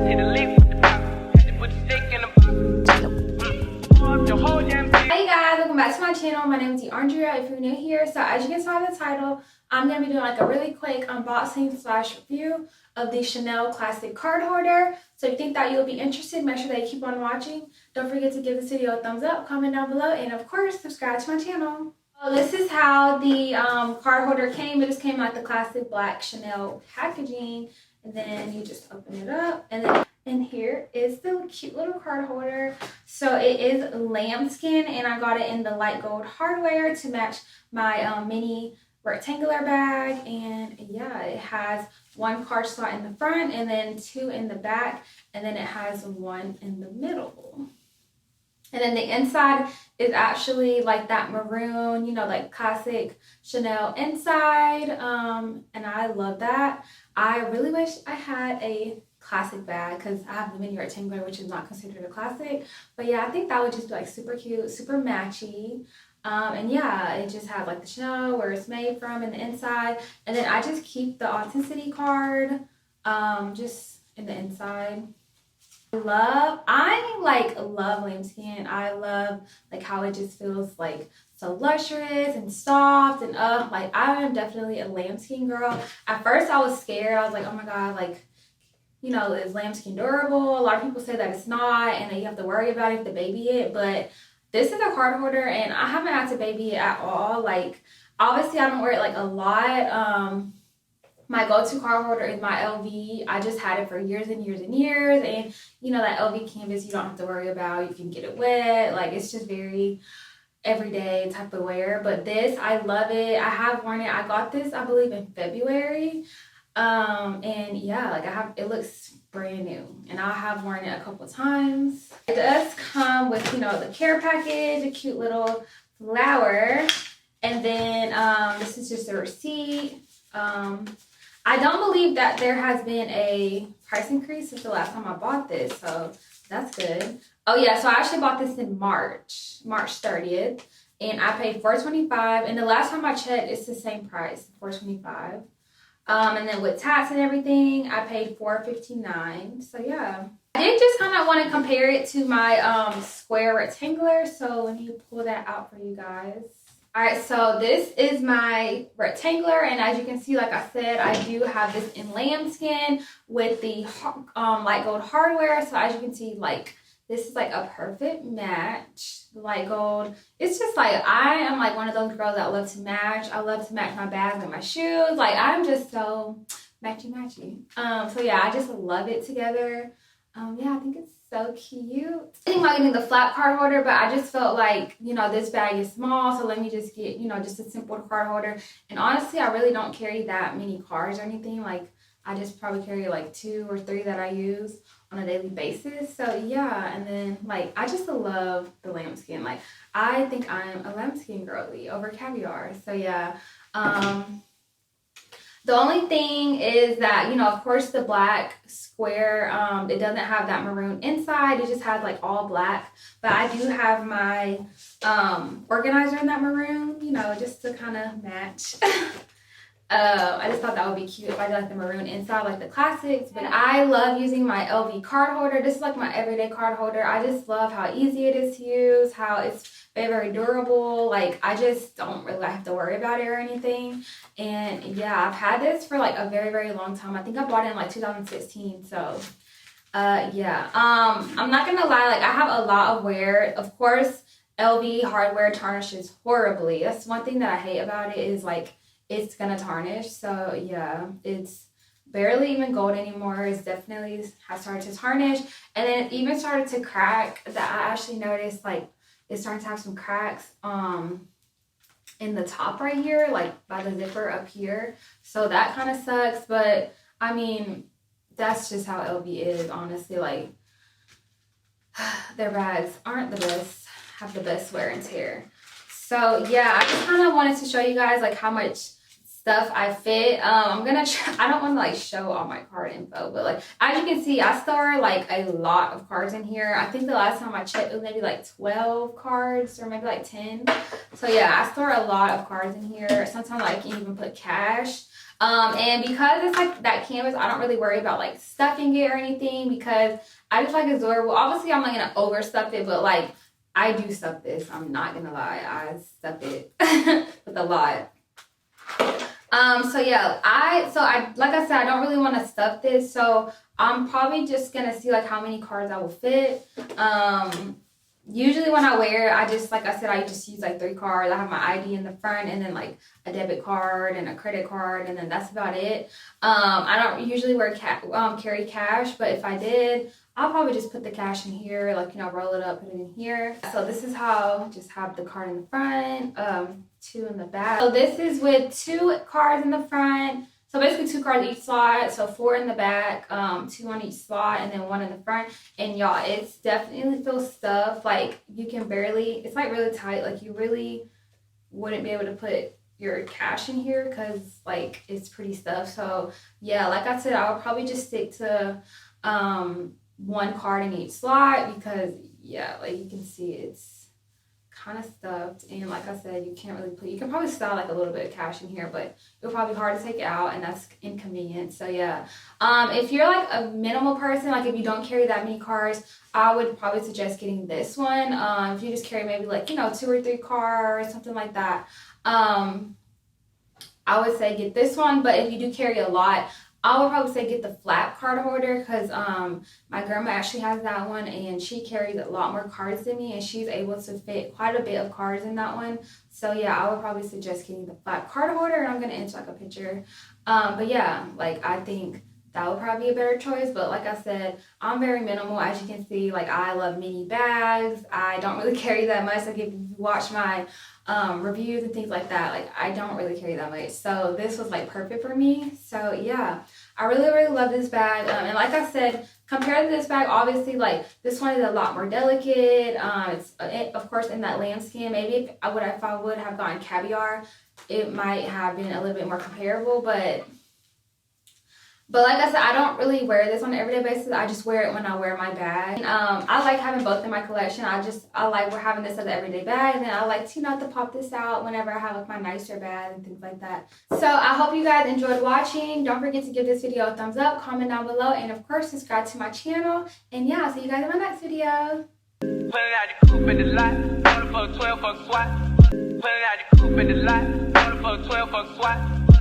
Hey guys, welcome back to my channel. My name is DeUndrea if you're new here. So as you can tell by the title, I'm going to be doing like a really quick unboxing slash review of the Chanel classic card holder. So if you think that you'll be interested, make sure that you keep on watching. Don't forget to give this video a thumbs up, comment down below, and of course subscribe to my channel. So this is how the card holder came. It just came like the classic black Chanel packaging, and then you just open it up, and here is the cute little card holder. So it is lambskin, and I got it in the light gold hardware to match my mini rectangular bag. And yeah, it has one card slot in the front and then two in the back, and then it has one in the middle. And then the inside is actually like that maroon, you know, like classic Chanel inside. And I love that. I really wish I had a classic bag because I have the mini rectangular, which is not considered a classic. But yeah, I think that would just be like super cute, super matchy. And yeah, it just has like the Chanel, where it's made from, in the inside. And then I just keep the authenticity card just in the inside. I love lambskin. I love like how it just feels like so luxurious and soft, and like I am definitely a lambskin girl. At first I was scared. I was like, oh my god, like, you know, is lambskin durable? A lot of people say that it's not and that you have to worry about it to baby it, but this is a card holder and I haven't had to baby it at all. Like, obviously I don't wear it like a lot. My go-to card holder is my LV. I just had it for years and years and years, and you know that LV canvas you don't have to worry about. You can get it wet. Like, it's just very everyday type of wear. But this, I love it. I have worn it. I got this, I believe, in February. And yeah, like it looks brand new, and I have worn it a couple times. It does come with, you know, the care package, a cute little flower, and then this is just a receipt. I don't believe that there has been a price increase since the last time I bought this, so that's good. Oh yeah, so I actually bought this in March 30th, and I paid $4.25, and the last time I checked, it's the same price, $4.25. And then with tax and everything, I paid $4.59. So yeah, I did just kind of want to compare it to my square rectangular, so let me pull that out for you guys. All right, so this is my rectangular, and as you can see, like I said, I do have this in lambskin with the light gold hardware. So as you can see, like, this is like a perfect match. The light gold, it's just like, I am like one of those girls that love to match. I love to match my bags and my shoes. Like, I'm just so matchy. So yeah, I just love it together. Yeah, I think it's so cute. I think about getting the flat card holder, but I just felt like, you know, this bag is small, so let me just get, you know, just a simple card holder. And honestly, I really don't carry that many cards or anything. Like, I just probably carry like 2 or 3 that I use on a daily basis. So yeah, and then like, I just love the lambskin. Like, I think I'm a lambskin girly over caviar. So yeah. The only thing is that, you know, of course, the black square, it doesn't have that maroon inside. It just has like all black. But I do have my organizer in that maroon, you know, just to kind of match. I just thought that would be cute if I did like the maroon inside, like the classics. But I love using my LV card holder. This is like my everyday card holder. I just love how easy it is to use, how it's very, very durable. Like, I just don't really have to worry about it or anything. And yeah, I've had this for like a very, very long time. I think I bought it in like 2016. So yeah, I'm not gonna lie, like, I have a lot of wear. Of course, LV hardware tarnishes horribly. That's one thing that I hate about it, is like, it's gonna tarnish. So yeah, it's barely even gold anymore. It's definitely has started to tarnish, and then it even started to crack. That I actually noticed, like, it's starting to have some cracks in the top right here, like by the zipper up here. So that kind of sucks, but I mean, that's just how LV is, honestly. Like, their bags aren't the best, have the best wear and tear. So yeah, I just kind of wanted to show you guys like how much stuff I fit. I'm gonna try, I don't want to like show all my card info, but like, as you can see, I store like a lot of cards in here. I think the last time I checked, it was maybe like 12 cards or maybe like 10. So yeah, I store a lot of cards in here. Sometimes I can even put cash. And because it's like that canvas, I don't really worry about like stuffing it or anything because I just like it's adorable. Obviously, I'm not gonna overstuff it, but like I do stuff this. I'm not gonna lie, I stuff it with a lot. So yeah, I like I said, I don't really want to stuff this, so I'm probably just gonna see like how many cards I will fit. Usually when I wear it, I just, like I said, I just use like 3 cards. I have my ID in the front and then like a debit card and a credit card, and then that's about it. I don't usually carry cash, but if I did, I'll probably just put the cash in here, like, you know, roll it up, put it in here. So this is how, just have the card in the front, 2 in the back. So this is with 2 cards in the front. So basically 2 cards each slot, so 4 in the back, 2 on each slot, and then 1 in the front. And y'all, it's definitely feels stuffed. Like you can barely, it's like really tight. Like you really wouldn't be able to put your cash in here because like it's pretty stuffed. So yeah, like I said, I'll probably just stick to 1 card in each slot because yeah, like you can see it's kind of stuffed, and like I said, you can't really put, you can probably style like a little bit of cash in here, but it'll probably be hard to take it out, and that's inconvenient. So yeah, if you're like a minimal person, like if you don't carry that many cards, I would probably suggest getting this one. If you just carry maybe like, you know, 2 or 3 cards, something like that, I would say get this one. But if you do carry a lot, I would probably say get the flat card holder because my grandma actually has that one, and she carries a lot more cards than me, and she's able to fit quite a bit of cards in that one. So yeah, I would probably suggest getting the flat card holder, and I'm going to insert like a picture. But yeah, like I think that would probably be a better choice. But like I said, I'm very minimal. As you can see, like I love mini bags. I don't really carry that much. Like if you watch my reviews and things like that, like I don't really carry that much, so this was like perfect for me. So yeah, I really love this bag, and like I said, compared to this bag, obviously like this one is a lot more delicate. It's of course in that lambskin. Maybe if I would have gotten caviar, it might have been a little bit more comparable, but like I said, I don't really wear this on an everyday basis. I just wear it when I wear my bag. And, I like having both in my collection. I like having this as an everyday bag. And then I like to, you know, to pop this out whenever I have like my nicer bag and things like that. So I hope you guys enjoyed watching. Don't forget to give this video a thumbs up, comment down below, and of course, subscribe to my channel. And yeah, I'll see you guys in my next video. Pulling out the coupe in the lot, for 12 fuck SWAT. Pulling out the coupe in the lot, for 12 fuck SWAT.